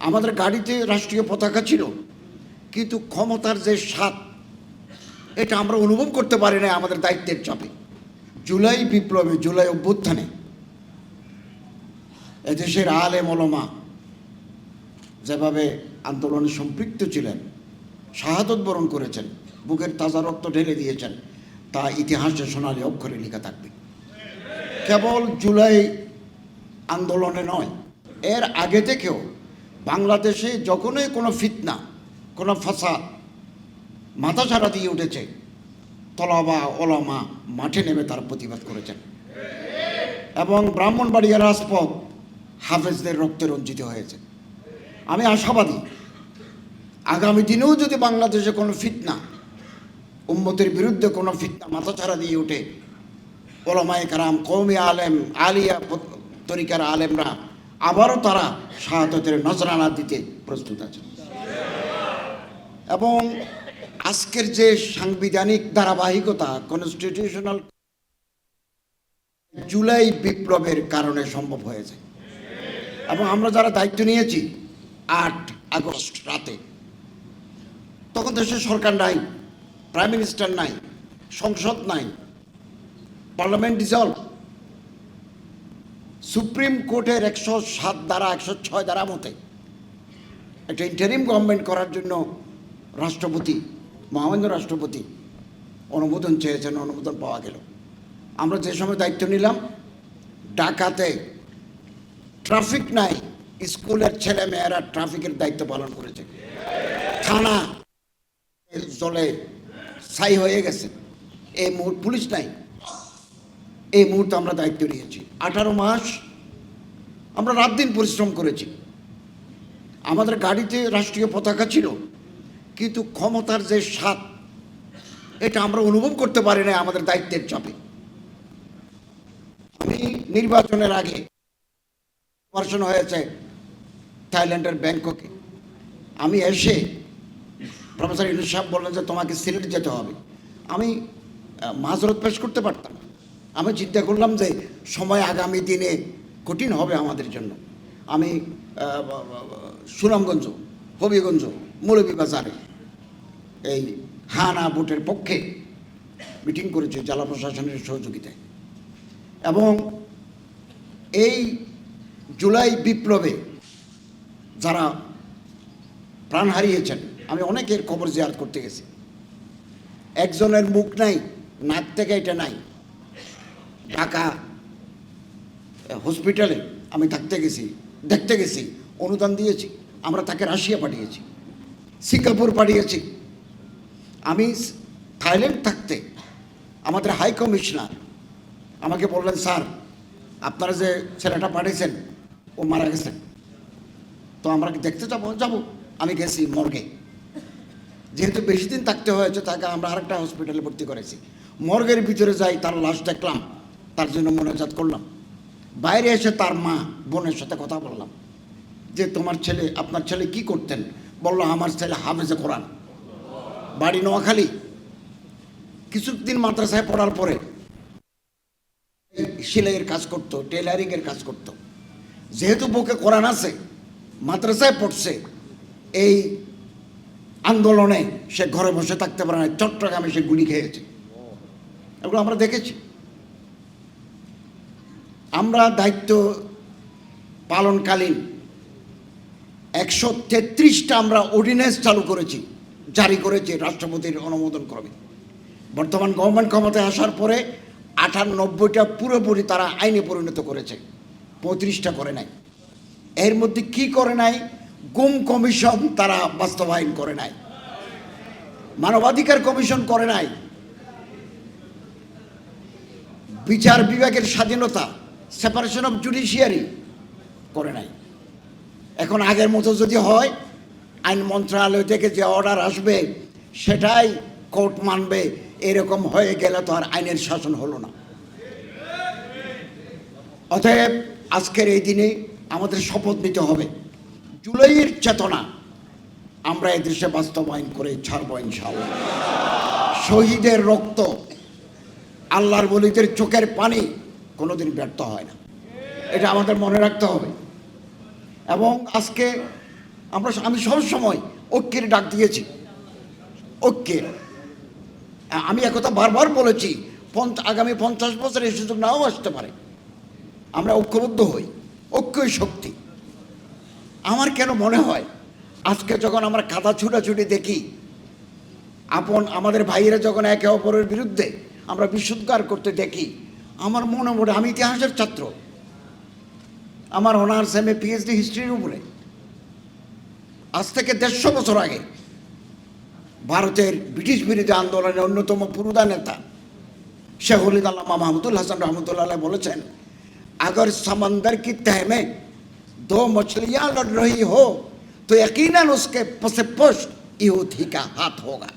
আমাদের গাড়িতে রাষ্ট্রীয় পতাকা ছিল, কিন্তু ক্ষমতার যে স্বাদ এটা আমরা অনুভব করতে পারি না আমাদের দায়িত্বের চাপে। জুলাই বিপ্লবে, জুলাই অভ্যুত্থানে এদেশের আলেম ওলামা যেভাবে আন্দোলনে সম্পৃক্ত ছিলেন, শাহাদত বরণ করেছেন, বুকের তাজা রক্ত ঢেলে দিয়েছেন, তা ইতিহাসে সোনালী অক্ষরে লেখা থাকবে। কেবল জুলাই আন্দোলনে নয়, এর আগে থেকেও বাংলাদেশে যখনই কোনো ফিতনা, কোনো ফাসাদ মাথাছাড়া দিয়ে উঠেছে, তলাবা ওলামা মাঠে নেমে তার প্রতিবাদ করেছেন এবং ব্রাহ্মণবাড়িয়ার রাজপথ হাফেজদের রক্তে রঞ্জিত হয়েছে। আমি আশাবাদী আগামী দিনেও যদি বাংলাদেশে কোনো ফিতনা, উম্মতের বিরুদ্ধে কোনো ফিতনা মাথাছাড়া দিয়ে ওঠে, ওলামায়ে কেরাম, কওমি আলেম, আলিয়া তরিকার আলেমরা আবারও তারা শাহাদতের নজরানা দিতে প্রস্তুত আছে। এবং আজকের যে সাংবিধানিক ধারাবাহিকতা, কনস্টিটিউশনাল, জুলাই বিপ্লবের কারণে সম্ভব হয়েছে। এবং আমরা যারা দায়িত্ব নিয়েছি 8 আগস্ট রাতে, তখন দেশে সরকার নাই, প্রাইম মিনিস্টার নাই, সংসদ নাই, পার্লামেন্ট ডিসলভ, সুপ্রিম কোর্টের 107 ধারা 106 ধারা মতে একটা ইন্টারিম গভর্নমেন্ট করার জন্য রাষ্ট্রপতি, মহামান্য রাষ্ট্রপতি অনুমোদন চেয়েছেন, অনুমোদন পাওয়া গেল। আমরা যে সময় দায়িত্ব নিলাম, ঢাকাতে ট্রাফিক নাই, স্কুলের ছেলে মেয়েরা ট্রাফিকের দায়িত্ব পালন করেছে, থানা জলে ছাই হয়ে গেছে, এই মুহূর্তে পুলিশ নাই। এই মুহূর্তে আমরা দায়িত্ব নিয়েছি, 18 মাস আমরা রাত দিন পরিশ্রম করেছি। আমাদের গাড়িতে রাষ্ট্রীয় পতাকা ছিল, কিন্তু ক্ষমতার যে স্বাদ এটা আমরা অনুভব করতে পারি না আমাদের দায়িত্বের চাপে। আমি নির্বাচনের আগে অপারেশন হয়েছে থাইল্যান্ডের ব্যাংককে, আমি এসে প্রফেসর ইউনুস সাহেব বললেন যে তোমাকে সিলেট যেতে হবে। আমি মাঝরত পেশ করতে পারতাম। আমি চিন্তা করলাম যে সময় আগামী দিনে কঠিন হবে আমাদের জন্য। আমি সুনামগঞ্জ, হবিগঞ্জ, মৌলভীবাজারে এই হানা ভোটের পক্ষে মিটিং করেছি জেলা প্রশাসনের সহযোগিতায়। এবং এই জুলাই বিপ্লবে যারা প্রাণ হারিয়েছেন, আমি অনেকের কবর জিয়ারত করতে গেছি। একজনের মুখ নাই, নাক থেকে এটা নাই। ঢাকা হসপিটালে আমি থাকতে গেছি, দেখতে গেছি, অনুদান দিয়েছি। আমরা তাকে রাশিয়া পাঠিয়েছি, সিঙ্গাপুর পাঠিয়েছি। আমি থাইল্যান্ড থাকতে আমাদের হাই কমিশনার আমাকে বললেন, স্যার আপনারা যে ছেলেটা পাঠিয়েছেন ও মারা গেছেন, তো আমরা দেখতে যাবো। আমি গেছি মর্গে, যেহেতু বেশি দিন থাকতে হয়েছে তাকে আমরা আরেকটা হসপিটালে ভর্তি করেছি। মর্গের ভিতরে যাই, তার লাশ দেখলাম, তার জন্য মোনাজাত করলাম। বাইরে এসে তার মা বোনের সাথে কথা বললাম যে তোমার ছেলে, আপনার ছেলে কি করতেন? বললো আমার ছেলে হাফেজে কোরআন, বাড়ি নোয়াখালী। কিছুদিন মাদ্রাসায় পড়ার পরে সেলাইয়ের কাজ করতো, টেলারিংয়ের কাজ করতো। যেহেতু বুকে কোরআন আছে, মাদ্রাসায় পড়ছে, এই আন্দোলনে সে ঘরে বসে থাকতে পারে না, চট্টগ্রামে সে গুলি খেয়েছে। এগুলো আমরা দেখেছি। আমরা দায়িত্ব পালনকালীন 133টা আমরা অর্ডিন্যান্স চালু করেছি, জারি করেছি রাষ্ট্রপতির অনুমোদন ক্রমে। বর্তমান গভর্নমেন্ট ক্ষমতায় আসার পরে 98টা পুরোপুরি তারা আইনে পরিণত করেছে, 35টা করে নাই। এর মধ্যে কি করে নাই? গুম কমিশন তারা বাস্তবায়ন করে নাই, মানবাধিকার কমিশন করে নাই, বিচার বিভাগের স্বাধীনতা, সেপারেশন অফ জুডিশিয়ারি করে নাই। এখন আগের মতো যদি হয়, আইন মন্ত্রণালয় থেকে যে অর্ডার আসবে সেটাই কোর্ট মানবে, এরকম হয়ে গেলে তো আর আইনের শাসন হলো না। অতএব আজকের এই দিনে আমাদের শপথ নিতে হবে, জুলাইয়ের চেতনা আমরা এদেশে বাস্তবায়ন করে ছাড়বো ইনশাআল্লাহ। শহীদের রক্ত, আল্লাহর ওলিদের চোখের পানি কোনোদিন ব্যর্থ হয় না, এটা আমাদের মনে রাখতে হবে। এবং আজকে আমি সবসময় ঐক্যের ডাক দিয়েছি, ঐক্যের। আমি একথা বারবার বলেছি, আগামী 50 বছর এই সুযোগ নাও আসতে পারে। আমরা ঐক্যবদ্ধ হই, ঐক্যই শক্তি। আমার কেন মনে হয় আজকে যখন আমরা কাদা ছুটাছুটি দেখি, আমাদের ভাইয়েরা যখন একে অপরের বিরুদ্ধে আমরা বিশুদ্ধার করতে দেখি, আমার মনে পড়ে আমি ইতিহাসের ছাত্র, আমার অনার্স এম এ পিএইচডি হিস্ট্রির উপরে। আজ থেকে 150 বছর আগে ভারতের ব্রিটিশ বিরোধী আন্দোলনের অন্যতম পুরুদা নেতা শেখ ওলিদ আল্লামা মাহমুদুল হাসান রহমতুল্লাহ বলেছেন, अगर समंदर की तह में 2 मछलियां लड़ रही हो तो यकीनन उसके पसे पुष्ट यूथी का हाथ होगा।